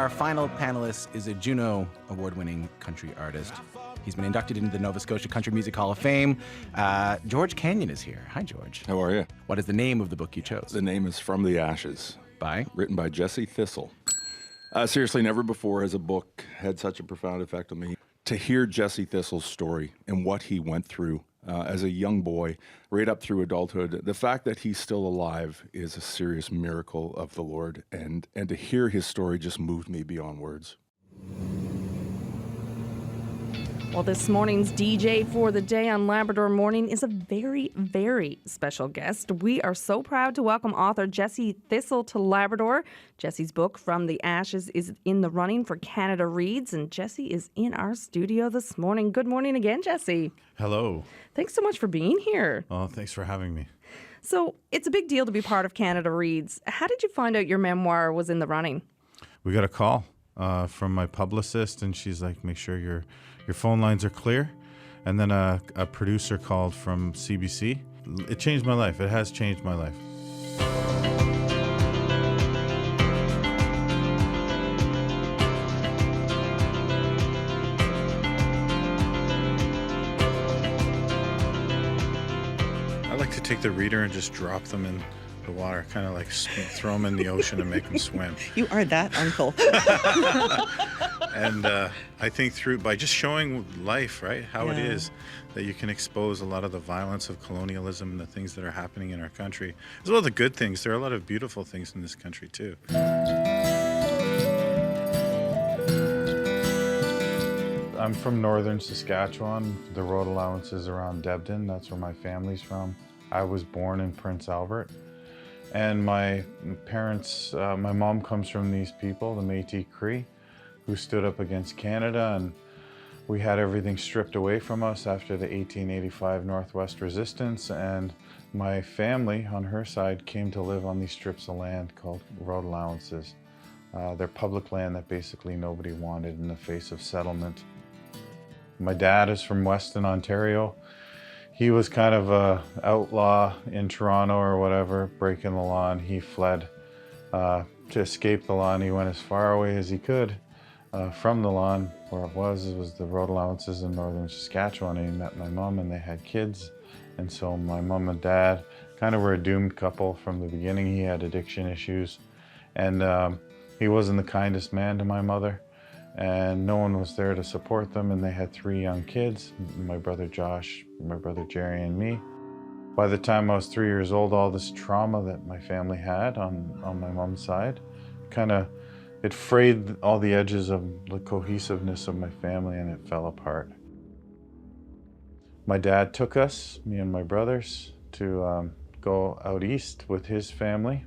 our final panelist is a Juno Award-winning country artist. He's been inducted into the Nova Scotia Country Music Hall of Fame. George Canyon is here. Hi, George. How are you? What is the name of the book you chose? The name is From the Ashes. By? Written by Jesse Thistle. Seriously, never before has a book had such a profound effect on me. To hear Jesse Thistle's story and what he went through as a young boy, right up through adulthood, the fact that he's still alive is a serious miracle of the Lord. And to hear his story just moved me beyond words. Well, this morning's DJ for the day on Labrador Morning is a very, very special guest. We are so proud to welcome author Jesse Thistle to Labrador. Jesse's book, From the Ashes, is in the running for Canada Reads, and Jesse is in our studio this morning. Good morning again, Jesse. Hello. Thanks so much for being here. Oh, thanks for having me. So, it's a big deal to be part of Canada Reads. How did you find out your memoir was in the running? We got a call from my publicist, and she's like, make sure your phone lines are clear. And then a producer called from CBC. It changed my life. It has changed my life. I like to take the reader and just drop them in the water, kind of like throw them in the ocean and make them swim. You are that uncle. And I think by just showing life, right, how it is, that you can expose a lot of the violence of colonialism and the things that are happening in our country, as well as the good things. There are a lot of beautiful things in this country, too. I'm from northern Saskatchewan. The road allowance is around Debden. That's where my family's from. I was born in Prince Albert. And my parents, my mom comes from these people, the Métis-Cree, who stood up against Canada, and we had everything stripped away from us after the 1885 Northwest Resistance, and my family on her side came to live on these strips of land called road allowances. They're public land that basically nobody wanted in the face of settlement. My dad is from Weston, Ontario. He was kind of an outlaw in Toronto or whatever, breaking the law, and he fled to escape the law, and he went as far away as he could from the law. Where it was the road allowances in northern Saskatchewan, and he met my mom, and they had kids. And so my mom and dad kind of were a doomed couple from the beginning. He had addiction issues, and he wasn't the kindest man to my mother, and no one was there to support them, and they had 3 young kids, my brother Josh, my brother Jerry, and me. By the time I was 3 years old, all this trauma that my family had on my mom's side, it frayed all the edges of the cohesiveness of my family, and it fell apart. My dad took us, me and my brothers, to go out east with his family.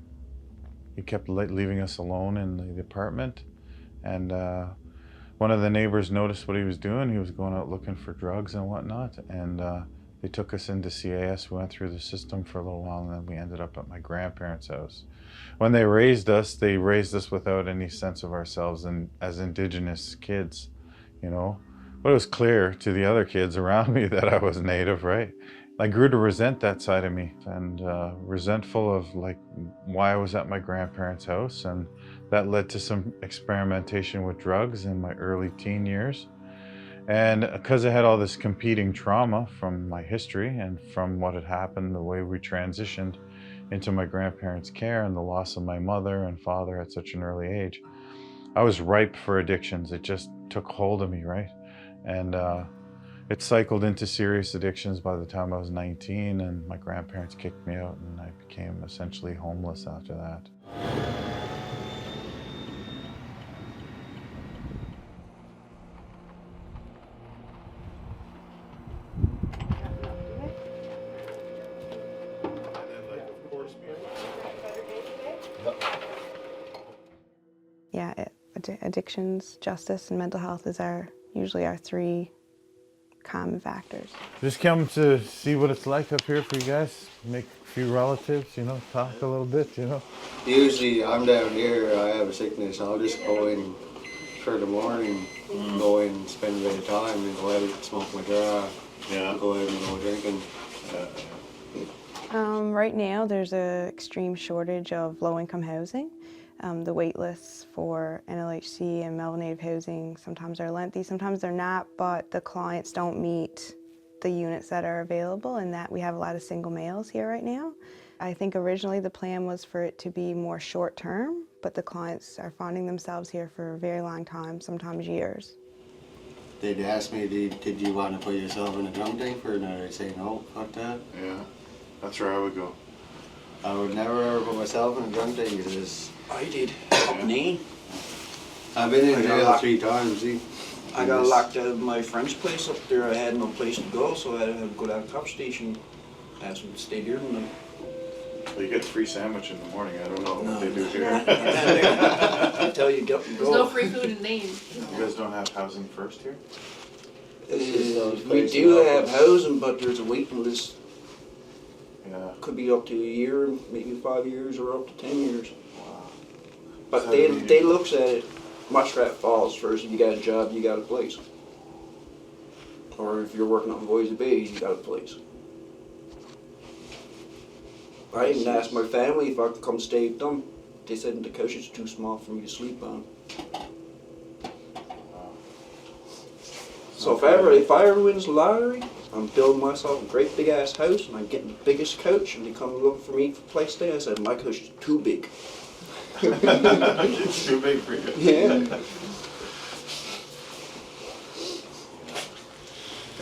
He kept leaving us alone in the apartment, and one of the neighbors noticed what he was doing. He was going out looking for drugs and whatnot, and they took us into CAS. We went through the system for a little while, and then we ended up at my grandparents' house. When they raised us without any sense of ourselves and as Indigenous kids, you know. But it was clear to the other kids around me that I was Native, right? I grew to resent that side of me, and resentful of like why I was at my grandparents' house, and that led to some experimentation with drugs in my early teen years. And because I had all this competing trauma from my history and from what had happened, the way we transitioned into my grandparents' care and the loss of my mother and father at such an early age, I was ripe for addictions. It just took hold of me, right? And it cycled into serious addictions by the time I was 19, and my grandparents kicked me out, and I became essentially homeless after that. Yeah, addictions, justice, and mental health is usually our 3 common factors. Just come to see what it's like up here for you guys. Make a few relatives, you know, talk a little bit, you know. Usually I'm down here, I have a sickness, I'll just go in for the morning, go in and spend a bit of time, and go out, smoke my draw, go out and go drinking. Right now there's an extreme shortage of low-income housing. The wait lists for NLHC and Melville Native Housing sometimes are lengthy, sometimes they're not, but the clients don't meet the units that are available, and that we have a lot of single males here right now. I think originally the plan was for it to be more short term, but the clients are finding themselves here for a very long time, sometimes years. They'd ask me, did you want to put yourself in a drum tank? And I'd say, no, fuck that. Yeah, that's where I would go. I would never ever put myself in a drum tank because I did. Up in Nain. I've been in jail 3 times, see. I got locked out of my friend's place up there. I had no place to go, so I had to go down to the cop station. Asked them to stay here tonight. Well, you get free sandwich in the morning. I don't know what they do here. I tell you, get and go. There's no free food in Maine. You guys don't have housing first here? We do have housing, but there's a waiting list. Yeah. Could be up to a year, maybe 5 years, or up to 10 years. Wow. But they looks at it, Muskrat Falls first. If you got a job, you got a place. Or if you're working on Boise Bay, you got a place. I even asked my family if I could come stay with them. They said the couch is too small for me to sleep on. So if I ever win the lottery, I'm building myself a great big ass house and I'm getting the biggest couch, and they come looking for me for a place to stay. I said, my couch is too big. It's too big for you. Yeah.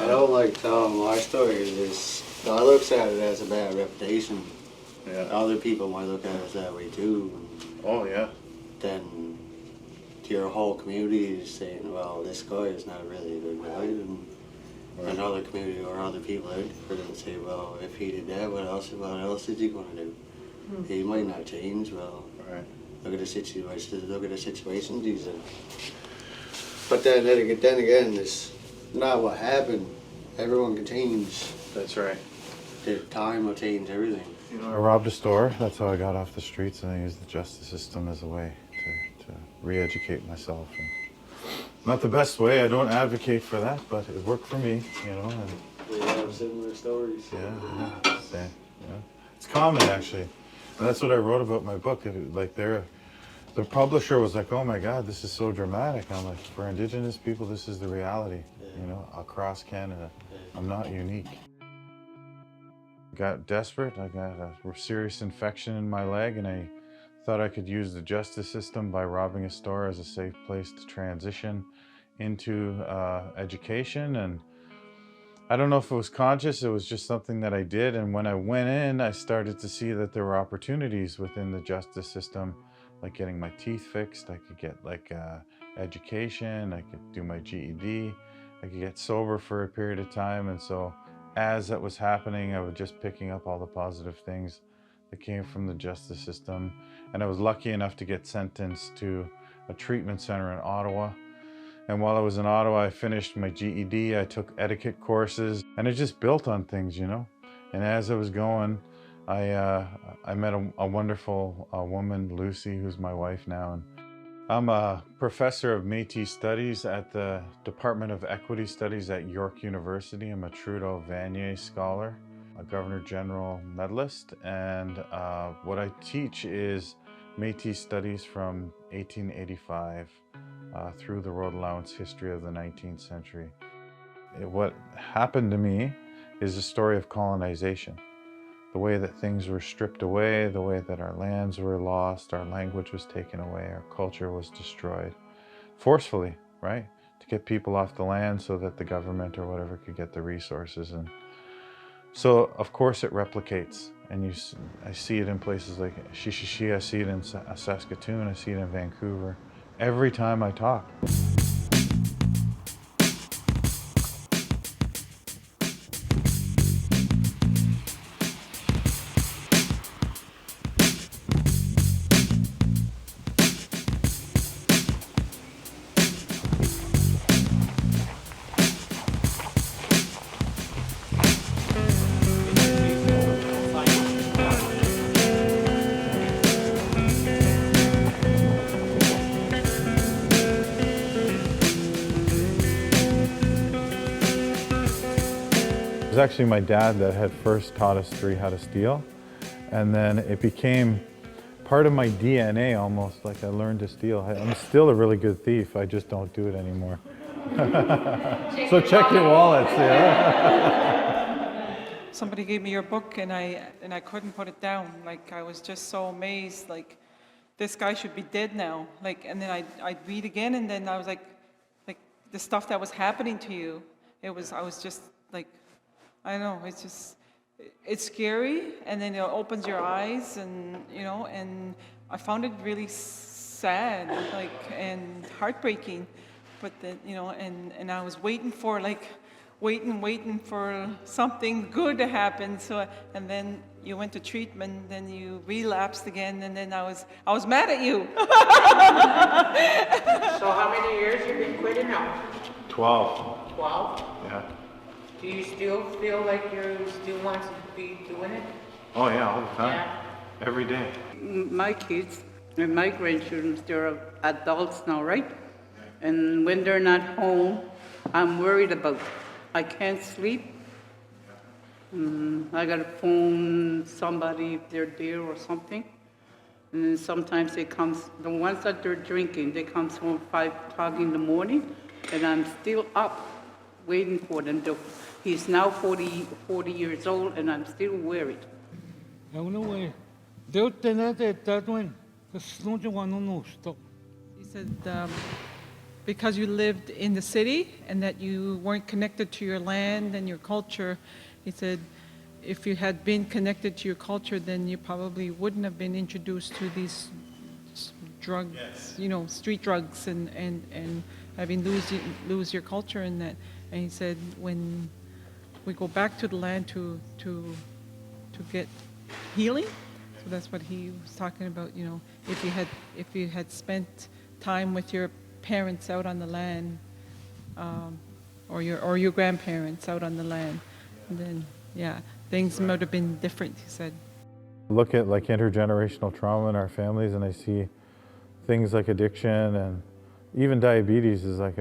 I don't like telling my story. I look at it as a bad reputation. Yeah. Other people might look at it that way too. Oh, yeah. Then your whole community is saying, well, this guy is not really a good guy. And another community or other people out there will say, well, if he did that, what else is he going to do? He might not change. Well, Right. look at the situations he's in. But then again, it's not what happened. Everyone can change. That's right. The time will change everything. You know, I robbed a store. That's how I got off the streets, and I used the justice system as a way to re-educate myself. And not the best way. I don't advocate for that, but it worked for me, you know. And We have similar stories. yeah. It's common, actually, and that's what I wrote about in my book. Like the publisher was like, "Oh my God, this is so dramatic." I'm like, for Indigenous people, this is the reality, you know, across Canada. I'm not unique. Got desperate. I got a serious infection in my leg, and I thought I could use the justice system by robbing a store as a safe place to transition into education. And I don't know if it was conscious, it was just something that I did. And when I went in, I started to see that there were opportunities within the justice system, like getting my teeth fixed. I could get like education, I could do my GED, I could get sober for a period of time. And so as that was happening, I was just picking up all the positive things that came from the justice system. And I was lucky enough to get sentenced to a treatment center in Ottawa. And while I was in Ottawa, I finished my GED, I took etiquette courses, and I just built on things, you know. And as I was going, I met a wonderful woman, Lucy, who's my wife now. And I'm a professor of Métis Studies at the Department of Equity Studies at York University. I'm a Trudeau Vanier Scholar, a Governor General Medalist, and what I teach is Métis Studies from 1885 through the road allowance history of the 19th century. What happened to me is a story of colonization. The way that things were stripped away, the way that our lands were lost, our language was taken away, our culture was destroyed. Forcefully, right? To get people off the land so that the government or whatever could get the resources. And so, of course, it replicates. And I see it in places like Shishishi, I see it in Saskatoon, I see it in Vancouver. Every time I talk. It was actually my dad that had first taught us three how to steal, and then it became part of my DNA almost, like I learned to steal. I'm still a really good thief, I just don't do it anymore. So check your wallets, yeah. Somebody gave me your book and I couldn't put it down. Like, I was just so amazed, like, this guy should be dead now. Like, and then I'd read again, and then I was like the stuff that was happening to you, I was just like, I don't know, it's scary, and then it opens your eyes, and, you know, and I found it really sad, like, and heartbreaking. But then, you know, and I was waiting for, like, waiting for something good to happen. So, and then you went to treatment, then you relapsed again, and then I was mad at you. So how many years you been quitting now? 12. 12? Yeah. Do you still feel like you still want to be doing it? Oh yeah, all the time. Yeah. Every day. My kids and my grandchildren, they're adults now, right? And when they're not home, I'm worried about them. I can't sleep. I gotta phone somebody if they're there or something. And then sometimes the ones that they're drinking, they come home 5 o'clock in the morning, and I'm still up waiting for them. He's now 40 years old, and I'm still worried. He said, because you lived in the city and that you weren't connected to your land and your culture, he said, if you had been connected to your culture, then you probably wouldn't have been introduced to these drugs, yes, you know, street drugs, and having lose your culture in that. And he said, when we go back to the land to get healing, so that's what he was talking about. You know, if you had spent time with your parents out on the land, or your grandparents out on the land, and then things might have been different, he said. Look at like intergenerational trauma in our families, and I see things like addiction and even diabetes is like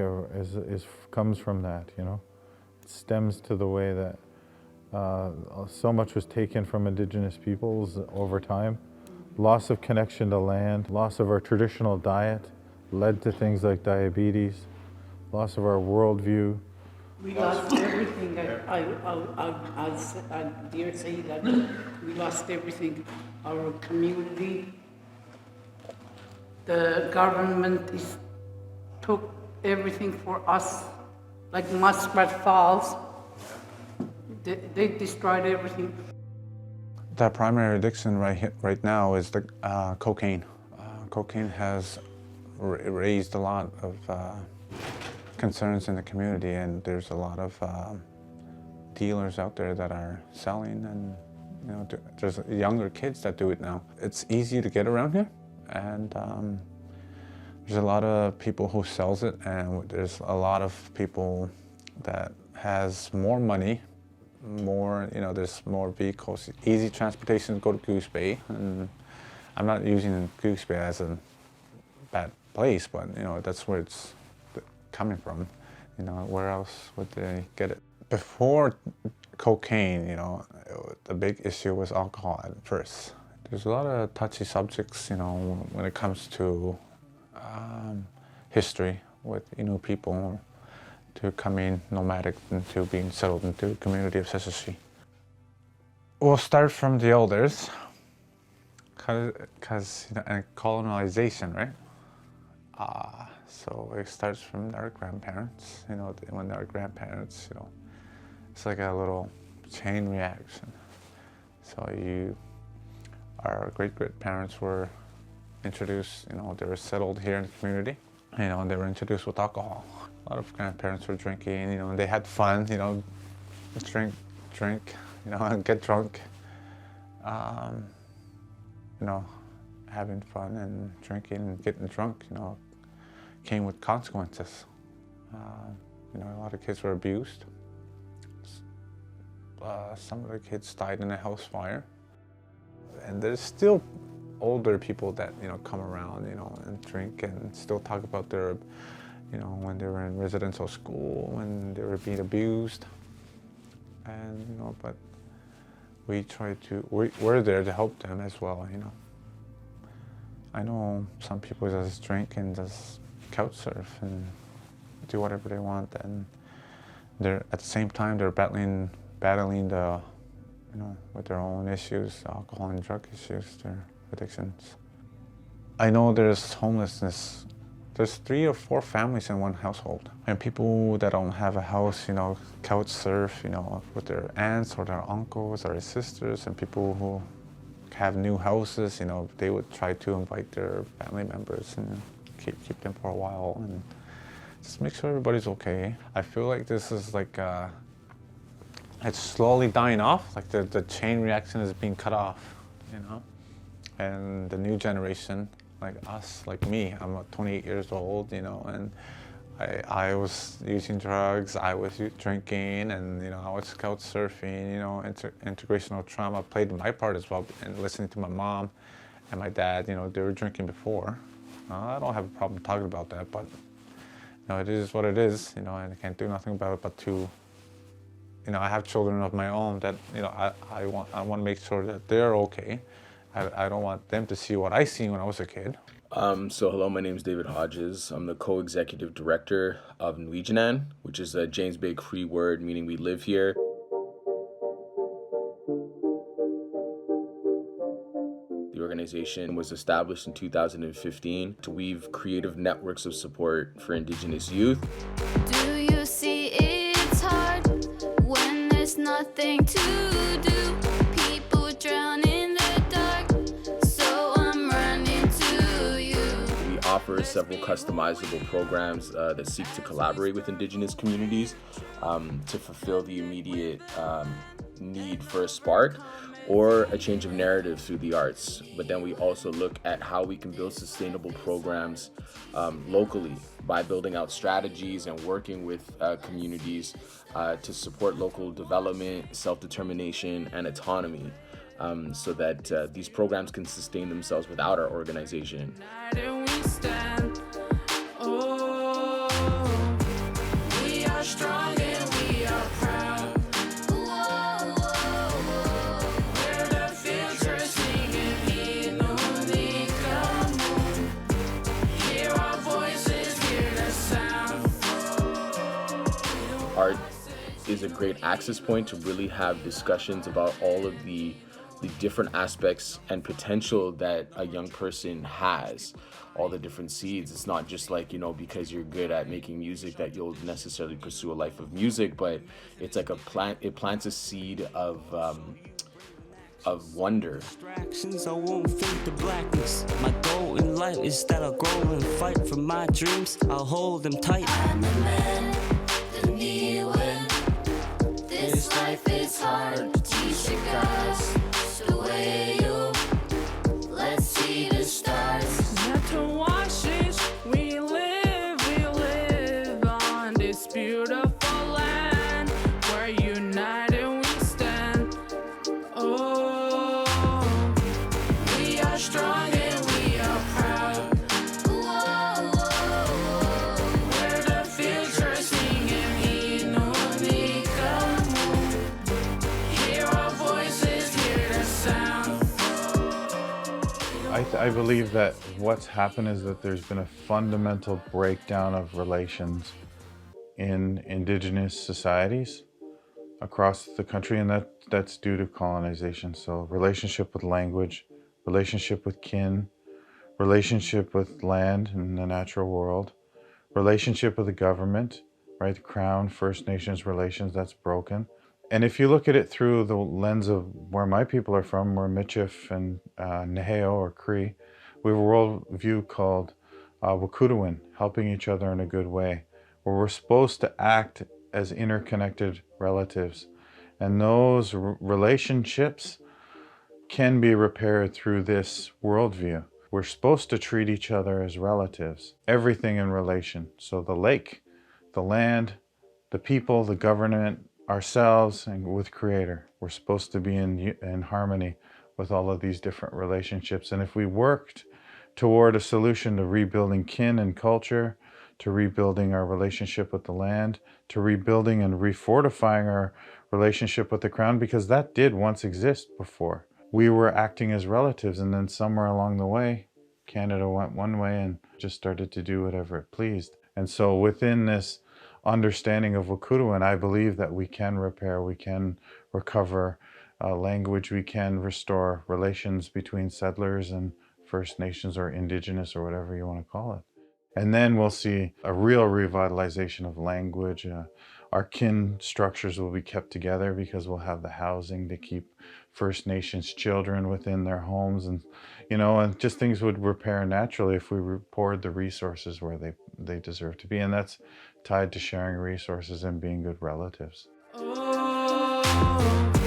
comes from that, you know. It stems to the way that so much was taken from Indigenous peoples over time. Loss of connection to land, loss of our traditional diet led to things like diabetes, loss of our worldview. We lost everything. I dare say that we lost everything. Our community, the government took everything for us, like Muskrat Falls. They destroyed everything. The primary addiction right now is the cocaine. Cocaine has raised a lot of concerns in the community, and there's a lot of dealers out there that are selling, and you know, there's younger kids that do it now. It's easy to get around here, and there's a lot of people who sells it, and there's a lot of people that has more money, more, you know, there's more vehicles, easy transportation to go to Goose Bay, and I'm not using Goose Bay as a bad place, but you know, that's where it's coming from. You know, where else would they get it? Before cocaine, you know, the big issue was alcohol at first. There's a lot of touchy subjects, you know, when it comes to history with Innu people to coming nomadic into being settled into the community of Sesashe. We'll start from the elders, because you know, and colonization, right? So it starts from our grandparents, you know, when our grandparents, you know, it's like a little chain reaction. So our great-grandparents were introduced, you know, they were settled here in the community, you know, and they were introduced with alcohol. A lot of grandparents were drinking, you know, and they had fun, you know, drink, you know, and get drunk. You know, having fun and drinking and getting drunk, you know, came with consequences. You know, a lot of kids were abused. Some of the kids died in a house fire. And there's still older people that, you know, come around, you know, and drink and still talk about their, you know, when they were in residential school, when they were being abused. And, you know, but we're there to help them as well, you know. I know some people just drink and just couch surf and do whatever they want, and they're at the same time they're battling the, with their own issues, alcohol and drug issues, their addictions. I know there's homelessness. There's 3 or 4 families in one household, and people that don't have a house, couch surf, with their aunts or their uncles or their sisters, and people who have new houses, they would try to invite their family members and keep them for a while and just make sure everybody's okay. I feel like this is like, it's slowly dying off, like the chain reaction is being cut off, and the new generation, like us, like me, I'm 28 years old, and I was using drugs, I was drinking, and I was couch surfing, intergenerational trauma played my part as well, and listening to my mom and my dad, they were drinking before. I don't have a problem talking about that, but it is what it is, and I can't do nothing about it but to, I have children of my own that, I want to make sure that they're okay. I don't want them to see what I seen when I was a kid. So hello, my name is David Hodges. I'm the co-executive director of JINAN, which is a James Bay Cree word meaning we live here. The organization was established in 2015 to weave creative networks of support for Indigenous youth. Do you see it's hard when there's nothing to do? People drown in the dark, so I'm running to you. We offer several customizable programs that seek to collaborate with Indigenous communities to fulfill the immediate need for a spark or a change of narrative through the arts. But then we also look at how we can build sustainable programs locally by building out strategies and working with communities to support local development, self-determination, and autonomy so that these programs can sustain themselves without our organization. We are strong and we are proud. Art is a great access point to really have discussions about all of the different aspects and potential that a young person has, all the different seeds. It's not just like, because you're good at making music that you'll necessarily pursue a life of music, but it's like a plant, it plants a seed of wonder. I won't fake the blackness. My goal in life is that I'll grow and fight for my dreams. I'll hold them tight. I'm the man, the me when this life is hard. Teach you guys the way you. Let's see the stars. Not to watch it. We live on this beautiful land where united we stand. Oh, we are strong and we are proud. We're the future singing Hear our voices, hear the sound. I believe that what's happened is that there's been a fundamental breakdown of relations in Indigenous societies across the country, and that's due to colonization. So relationship with language, relationship with kin, relationship with land and the natural world, relationship with the government, right? The Crown, First Nations relations, that's broken. And if you look at it through the lens of where my people are from, we're Michif and Neheo or Cree, we have a worldview called Wakudawin, helping each other in a good way, where we're supposed to act as interconnected relatives. And those relationships can be repaired through this worldview. We're supposed to treat each other as relatives, everything in relation. So the lake, the land, the people, the government, ourselves, and with Creator. We're supposed to be in harmony with all of these different relationships. And if we worked toward a solution to rebuilding kin and culture, to rebuilding our relationship with the land, to rebuilding and refortifying our relationship with the Crown, because that did once exist before. We were acting as relatives, and then somewhere along the way, Canada went one way and just started to do whatever it pleased. And so within this understanding of Wekutuan, I believe that we can repair, we can recover language, we can restore relations between settlers and First Nations or Indigenous or whatever you want to call it. And then we'll see a real revitalization of language. Our kin structures will be kept together because we'll have the housing to keep First Nations children within their homes, and and just things would repair naturally if we poured the resources where they deserve to be. And that's tied to sharing resources and being good relatives. Oh.